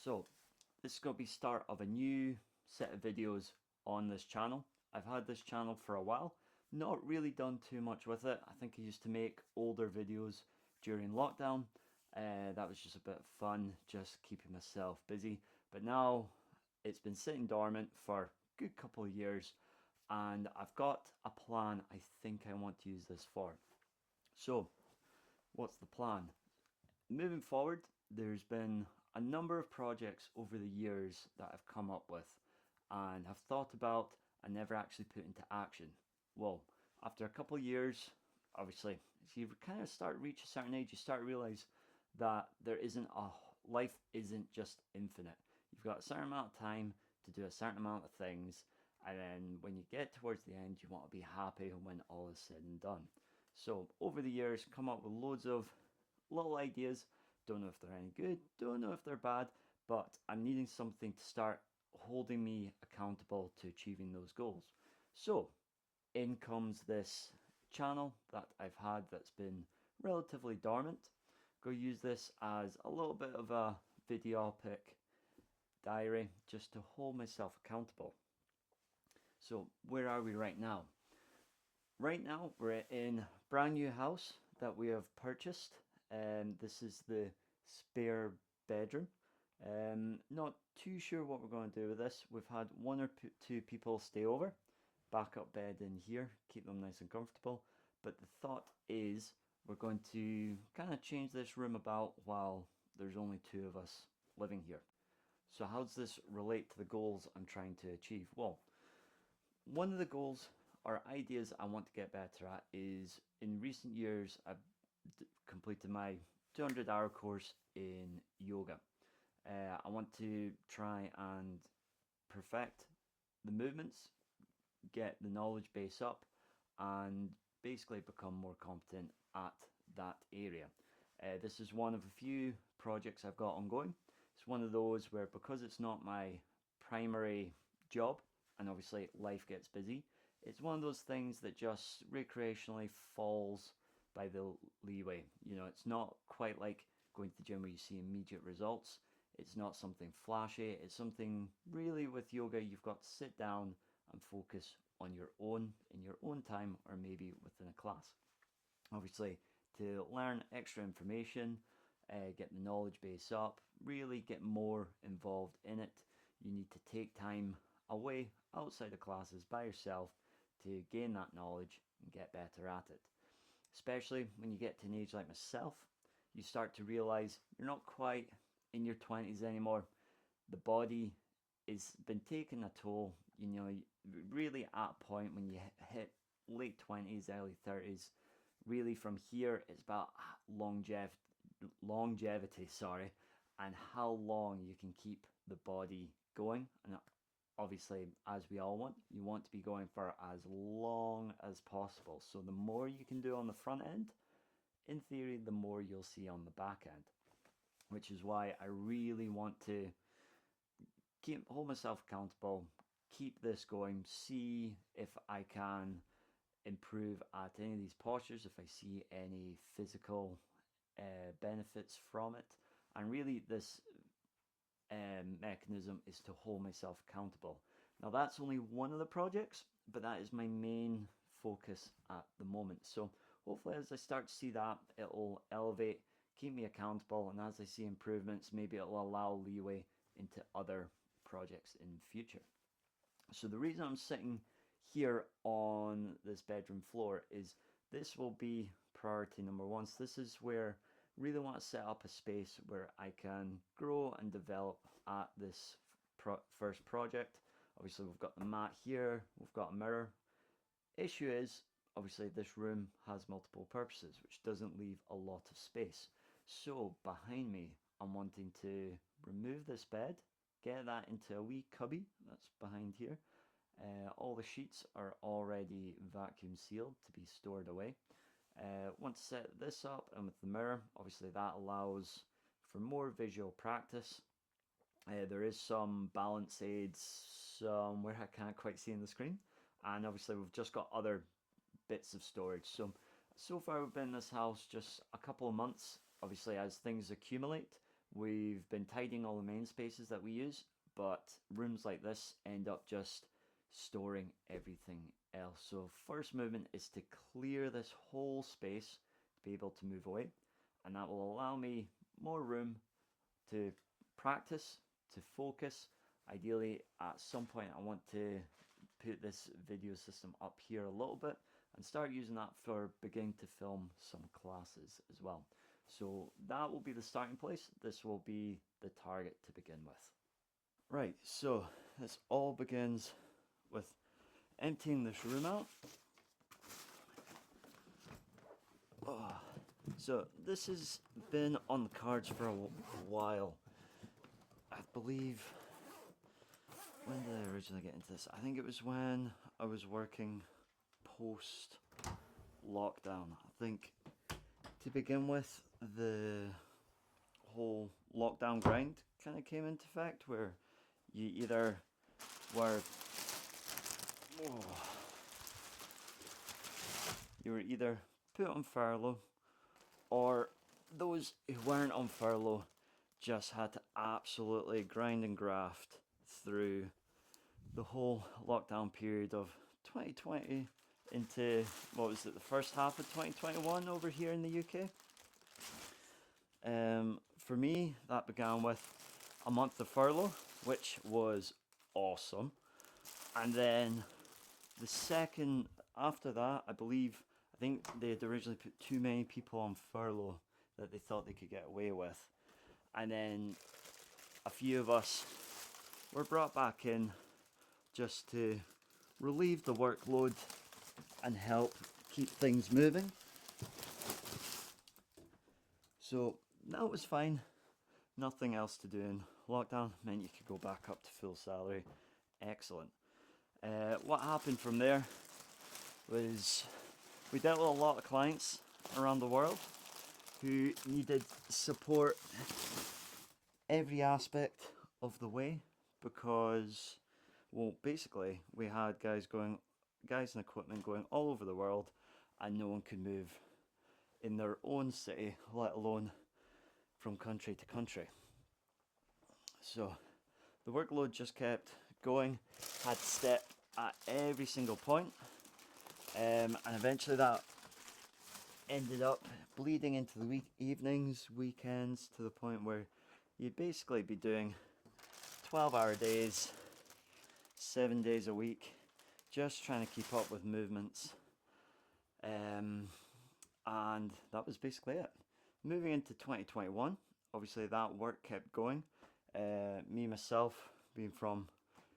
So this is going to be start of a new set of videos on this channel. I've had this channel for a while, not really done too much with it. I think I used to make older videos during lockdown. That was just a bit of fun, just keeping myself busy. But now it's been sitting dormant for a good couple of years, and I've got a plan I think I want to use this for. So what's the plan? Moving forward, there's been a number of projects over the years that I've come up with and have thought about and never actually put into action. Well, after a couple of years, obviously, if you kind of start to reach a certain age, you start to realize that life isn't just infinite. You've got a certain amount of time to do a certain amount of things, and then when you get towards the end, you want to be happy when all is said and done. So over the years, come up with loads of little ideas. Don't know if they're any good, don't know if they're bad, but I'm needing something to start holding me accountable to achieving those goals. So in comes this channel that I've had that's been relatively dormant. Go use this as a little bit of a videopic diary just to hold myself accountable. So where are we right now? Right now we're in a brand new house that we have purchased, and this is the spare bedroom. Not too sure what we're going to do with this. We've had one or two people stay over, backup bed in here, keep them nice and comfortable. But the thought is we're going to kind of change this room about while there's only two of us living here. So how does this relate to the goals I'm trying to achieve? Well, one of the goals or ideas I want to get better at is, in recent years I've completed my 200-hour course in yoga. I want to try and perfect the movements, get the knowledge base up, and basically become more competent at that area. This is one of a few projects I've got ongoing. It's one of those where, because it's not my primary job, and obviously life gets busy, it's one of those things that just recreationally falls by the leeway. You know, it's not quite like going to the gym where you see immediate results. It's not something flashy. It's something really, with yoga, you've got to sit down and focus on your own, in your own time, or maybe within a class. Obviously, to learn extra information, get the knowledge base up, really get more involved in it, you need to take time away outside of classes by yourself to gain that knowledge and get better at it. Especially when you get to an age like myself, you start to realize you're not quite in your 20s anymore. The body has been taking a toll. You know, really at a point when you hit late 20s, early 30s, really from here it's about longevity, sorry, and how long you can keep the body going. And obviously, as we all want, you want to be going for as long as possible. So the more you can do on the front end, in theory, the more you'll see on the back end, which is why I really want to hold myself accountable, keep this going, see if I can improve at any of these postures, if I see any physical benefits from it. And really, this mechanism is to hold myself accountable. Now, that's only one of the projects, but that is my main focus at the moment. So hopefully, as I start to see that, it'll elevate, keep me accountable, and as I see improvements, maybe it'll allow leeway into other projects in future. So the reason I'm sitting here on this bedroom floor is this will be priority number one. So this is where I really want to set up a space where I can grow and develop at this first project. Obviously, we've got the mat here, we've got a mirror. Issue is, obviously, this room has multiple purposes, which doesn't leave a lot of space. So behind me, I'm wanting to remove this bed, get that into a wee cubby that's behind here. All the sheets are already vacuum sealed to be stored away. Want to set this up, and with the mirror, obviously that allows for more visual practice. There is some balance aids somewhere I can't quite see in the screen, and obviously we've just got other bits of storage. So far we've been in this house just a couple of months. Obviously, as things accumulate, We've been tidying all the main spaces that we use, but rooms like this end up just storing everything else. So first movement is to clear this whole space to be able to move away, and that will allow me more room to practice, to focus. Ideally, at some point I want to put this video system up here a little bit and start using that for beginning to film some classes as well. So that will be the starting place. This will be the target to begin with. Right, so this all begins with emptying this room out. Oh, so this has been on the cards for a while. I believe, when did I originally get into this? I think it was when I was working post lockdown. I think to begin with, the whole lockdown grind kind of came into effect, where you either were put on furlough, or those who weren't on furlough just had to absolutely grind and graft through the whole lockdown period of 2020 into, what was it, the first half of 2021 over here in the UK. For me, that began with a month of furlough, which was awesome. And then the second after that, I think they had originally put too many people on furlough that they thought they could get away with. And then a few of us were brought back in just to relieve the workload and help keep things moving. So that was fine. Nothing else to do in lockdown meant you could go back up to full salary. Excellent. What happened from there was we dealt with a lot of clients around the world who needed support every aspect of the way, because, well, basically we had guys and equipment going all over the world, and no one could move in their own city, let alone from country to country. So the workload just kept going, had to step at every single point, and eventually that ended up bleeding into the evenings, weekends, to the point where you'd basically be doing 12-hour days, 7 days a week, just trying to keep up with movements. And that was basically it. Moving into 2021, obviously that work kept going. Me myself, being from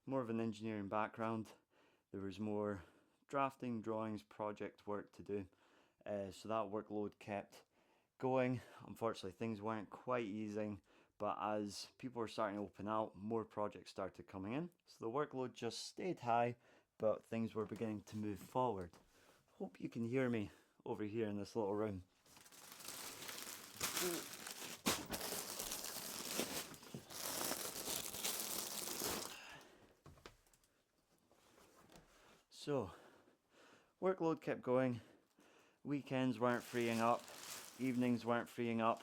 more of an engineering background, there was more drafting, drawings, project work to do. So that workload kept going. Unfortunately, things weren't quite easing, but as people were starting to open out, more projects started coming in. So the workload just stayed high, but things were beginning to move forward. Hope you can hear me over here in this little room. So, workload kept going, weekends weren't freeing up, evenings weren't freeing up,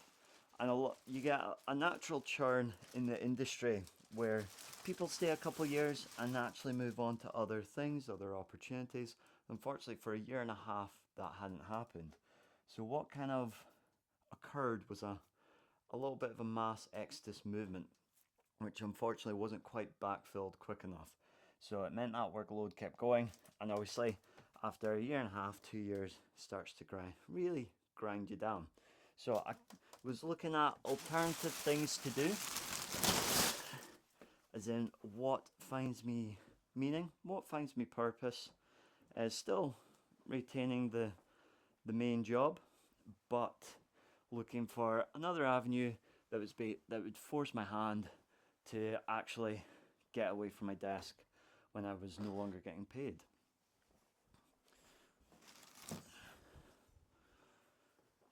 and you get a natural churn in the industry where people stay a couple years and naturally move on to other things, other opportunities. Unfortunately, for a year and a half, that hadn't happened. So what kind of occurred was a little bit of a mass exodus movement, which unfortunately wasn't quite backfilled quick enough. So it meant that workload kept going, and obviously after a year and a half, 2 years, starts to really grind you down. So I was looking at alternative things to do, as in what finds me meaning, what finds me purpose, still retaining the main job, but looking for another avenue that would force my hand to actually get away from my desk when I was no longer getting paid.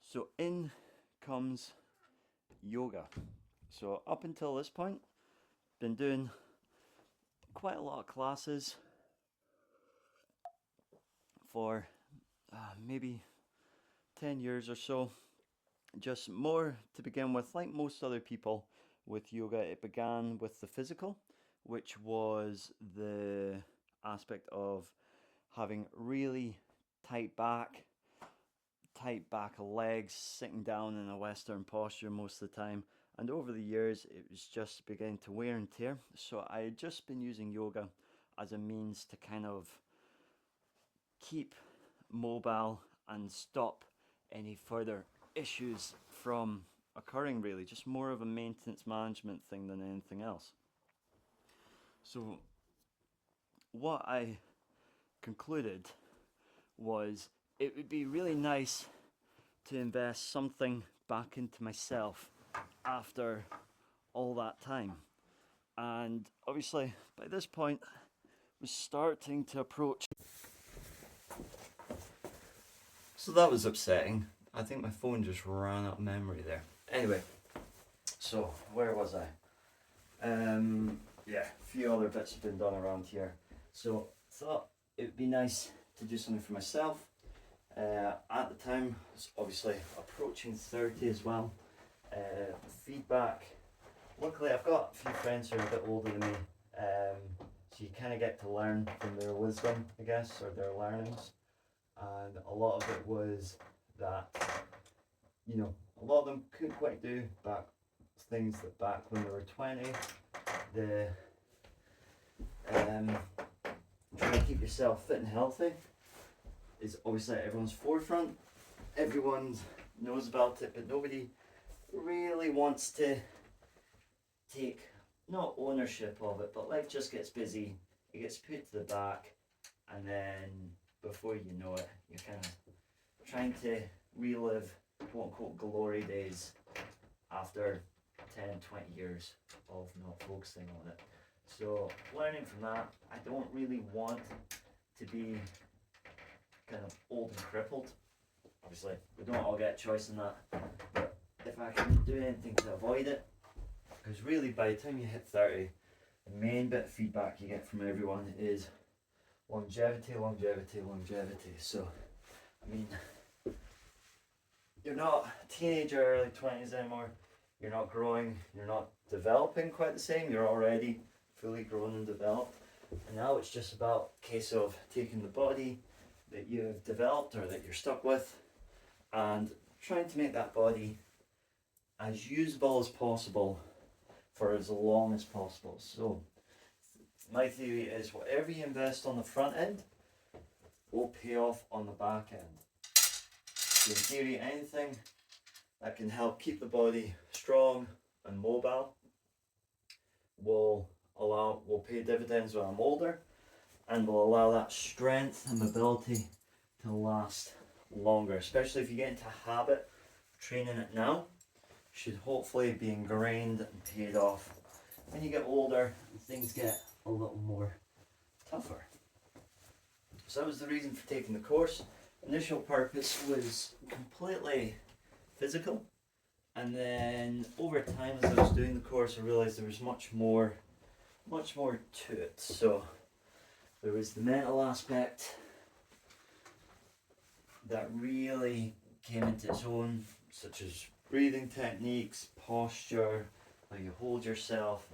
So in comes yoga. So up until this point, been doing quite a lot of classes for maybe 10 years or so. just more to begin with, like most other people with yoga, it began with the physical, which was the aspect of having really tight back, tight back legs, sitting down in a Western posture most of the time. And over the years, it was just beginning to wear and tear. So I had just been using yoga as a means to kind of keep mobile and stop any further issues from occurring, really. Just more of a maintenance management thing than anything else. So, what I concluded was it would be really nice to invest something back into myself after all that time. And obviously, by this point, I was starting to approach. So that was upsetting. I think my phone just ran out of memory there. Anyway, so where was I? Yeah, a few other bits have been done around here. So thought it would be nice to do something for myself. At the time, I was obviously approaching 30 as well. Feedback. Luckily, I've got a few friends who are a bit older than me. So you kind of get to learn from their wisdom, I guess, or their learnings. And a lot of it was that, you know, a lot of them couldn't quite do back things that back when they were 20. The trying to keep yourself fit and healthy is obviously at everyone's forefront. Everyone knows about it, but nobody really wants to take not ownership of it, but life just gets busy. It gets put to the back, and then before you know it, you're kind of trying to relive quote unquote glory days after 10, 20 years of not focusing on it. So learning from that, I don't really want to be kind of old and crippled. Obviously, we don't all get a choice in that, but if I can do anything to avoid it, because really by the time you hit 30, the main bit of feedback you get from everyone is longevity, longevity, longevity. So, I mean, you're not a teenager, early 20s anymore. You're not growing, you're not developing quite the same. You're already fully grown and developed. And now it's just about a case of taking the body that you've developed or that you're stuck with and trying to make that body as usable as possible for as long as possible. So my theory is whatever you invest on the front end will pay off on the back end. So in theory, anything that can help keep the body strong and mobile will pay dividends when I'm older, and will allow that strength and mobility to last longer, especially if you get into a habit of training it now. Should hopefully be ingrained and paid off when you get older and things get a little more tougher. So that was the reason for taking the course. Initial purpose was completely physical, and then over time as I was doing the course I realised there was much more to it. So there was the mental aspect that really came into its own, such as breathing techniques, posture, how you hold yourself,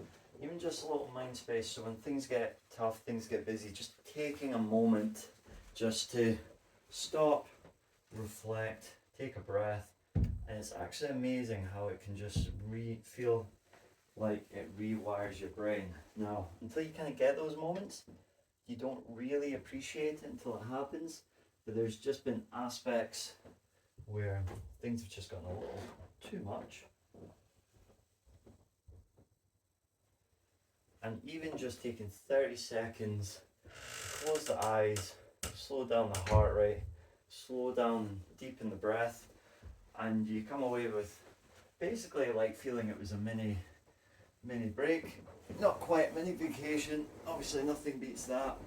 even just a little mind space. So when things get tough, things get busy, just taking a moment just to stop, reflect, take a breath. And it's actually amazing how it can just feel like it rewires your brain. Now, until you kind of get those moments, you don't really appreciate it until it happens. But there's just been aspects where things have just gotten a little too much. And even just taking 30 seconds, close the eyes, slow down the heart rate, slow down, deepen the breath, and you come away with basically like feeling it was a mini break. Not quite mini vacation, obviously nothing beats that,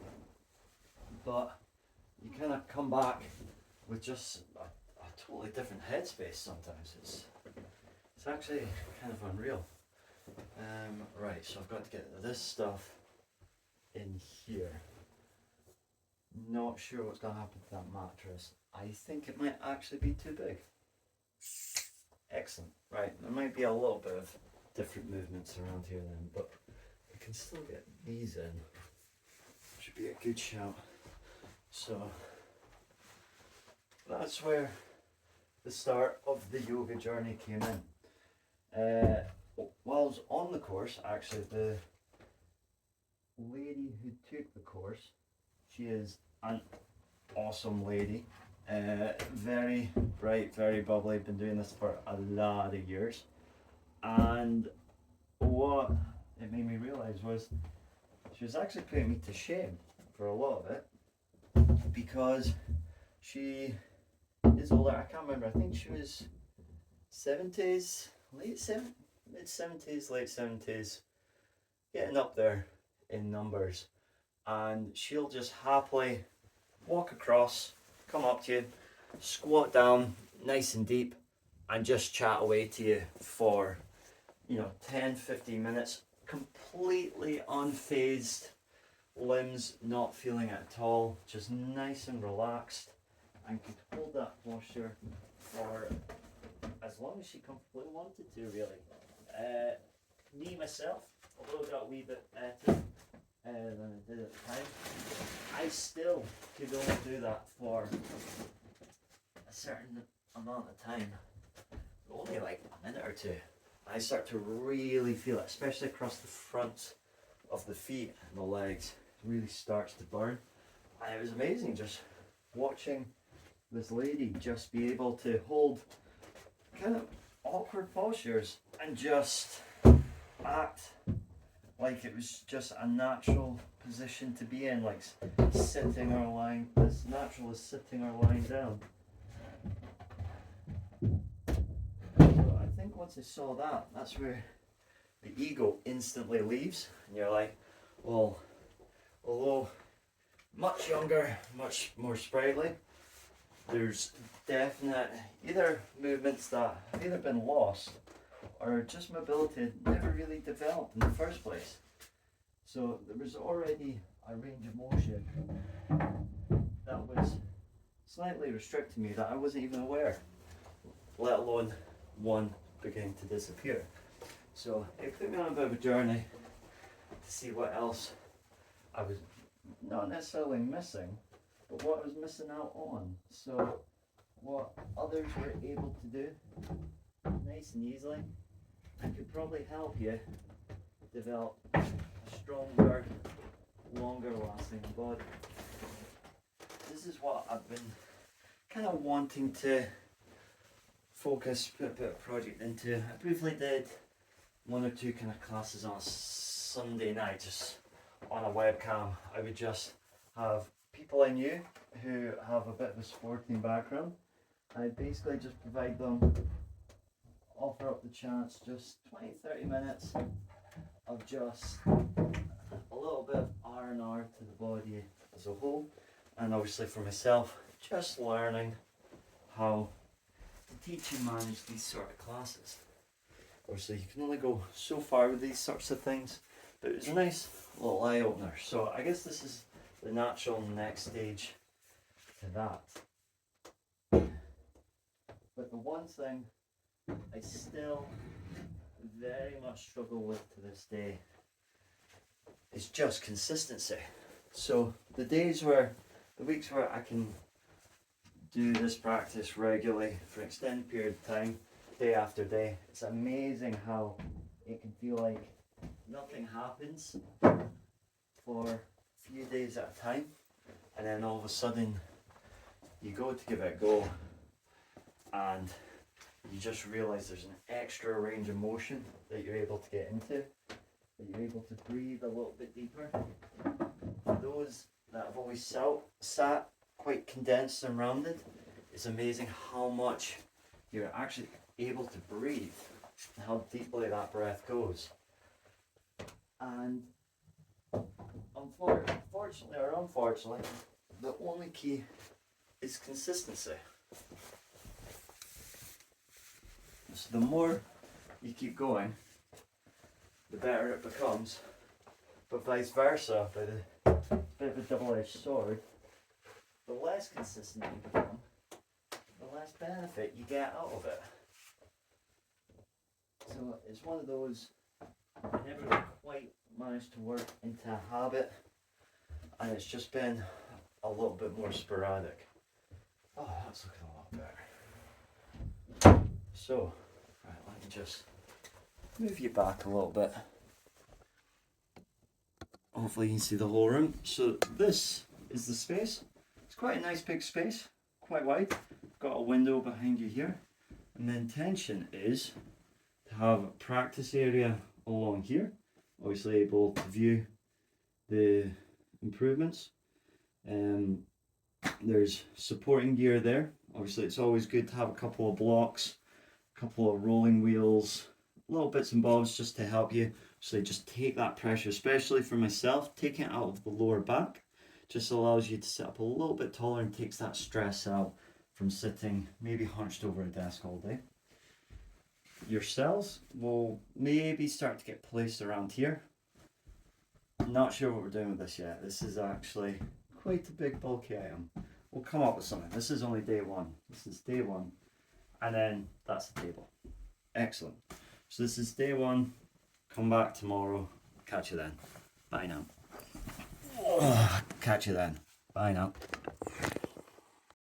but you kind of come back with just a totally different headspace sometimes. It's actually kind of unreal. Right, so I've got to get this stuff in here. Not sure what's going to happen to that mattress. I think it might actually be too big. Excellent. Right, there might be a little bit of different movements around here then, but we can still get these in. Should be a good shout. So that's where the start of the yoga journey came in. While I was on the course, actually, the lady who took the course, she is an awesome lady. Very bright, very bubbly, been doing this for a lot of years. And what it made me realise was she was actually putting me to shame for a lot of it, because she is older. I can't remember, I think she was 70s, mid 70s, late 70s, getting up there in numbers. And she'll just happily walk across, come up to you, squat down nice and deep, and just chat away to you for 10-15 minutes, completely unfazed, limbs not feeling it at all, just nice and relaxed, and could hold that posture for as long as she comfortably wanted to, really. Me myself, although I got a wee bit better than I did at the time, I still could only do that for a certain amount of time, only like a minute or two. I start to really feel it, especially across the front of the feet and the legs. It really starts to burn. And it was amazing just watching this lady just be able to hold kind of awkward postures and just act like it was just a natural position to be in, like sitting or lying, as natural as sitting or lying down. So I think once I saw that, that's where the ego instantly leaves, and you're like, well, although much younger, much more sprightly, there's definite either movements that have either been lost or just mobility never really developed in the first place. So there was already a range of motion that was slightly restricting me that I wasn't even aware, let alone one beginning to disappear. So it put me on a bit of a journey to see what else I was not necessarily missing, but what I was missing out on. So what others were able to do nice and easily, and could probably help you develop a stronger, longer lasting body. This is what I've been kind of wanting to focus, put a bit of project into. I briefly did one or two kind of classes on a Sunday night, just on a webcam. I would just have people I knew who have a bit of a sporting background. I'd basically just provide them, offer up the chance, just 20-30 minutes of just a little bit of R&R to the body as a whole, and obviously for myself, just learning how to teach and manage these sort of classes. Obviously you can only go so far with these sorts of things, but it was a nice little eye-opener. So I guess this is the natural next stage to that. But the one thing I still very much struggle with to this day is just consistency. So the weeks where I can do this practice regularly for an extended period of time, day after day, it's amazing how it can feel like nothing happens for a few days at a time, and then all of a sudden you go to give it a go and you just realize there's an extra range of motion that you're able to get into, that you're able to breathe a little bit deeper. For those that have always sat quite condensed and rounded, it's amazing how much you're actually able to breathe and how deeply that breath goes. And fortunately or unfortunately, the only key is consistency. So the more you keep going, the better it becomes, but vice versa, by the bit of a double-edged sword, the less consistent you become, the less benefit you get out of it. So it's one of those I never quite managed to work into a habit, and it's just been a little bit more sporadic. Oh, that's looking a lot better. So, right, let me just move you back a little bit. Hopefully you can see the whole room. So this is the space. It's quite a nice big space, quite wide. Got a window behind you here. And the intention is to have a practice area along here. Obviously able to view the improvements. There's supporting gear there. Obviously it's always good to have a couple of blocks, a couple of rolling wheels, little bits and bobs just to help you. So just take that pressure, especially for myself, taking it out of the lower back, just allows you to sit up a little bit taller and takes that stress out from sitting maybe hunched over a desk all day. Your cells will maybe start to get placed around here. Not sure what we're doing with this yet. This is actually quite a big bulky item. We'll come up with something. This is only day one. This is day one. And then that's the table. Excellent. So this is day one. Come back tomorrow. Catch you then. Bye now. Catch you then. Bye now.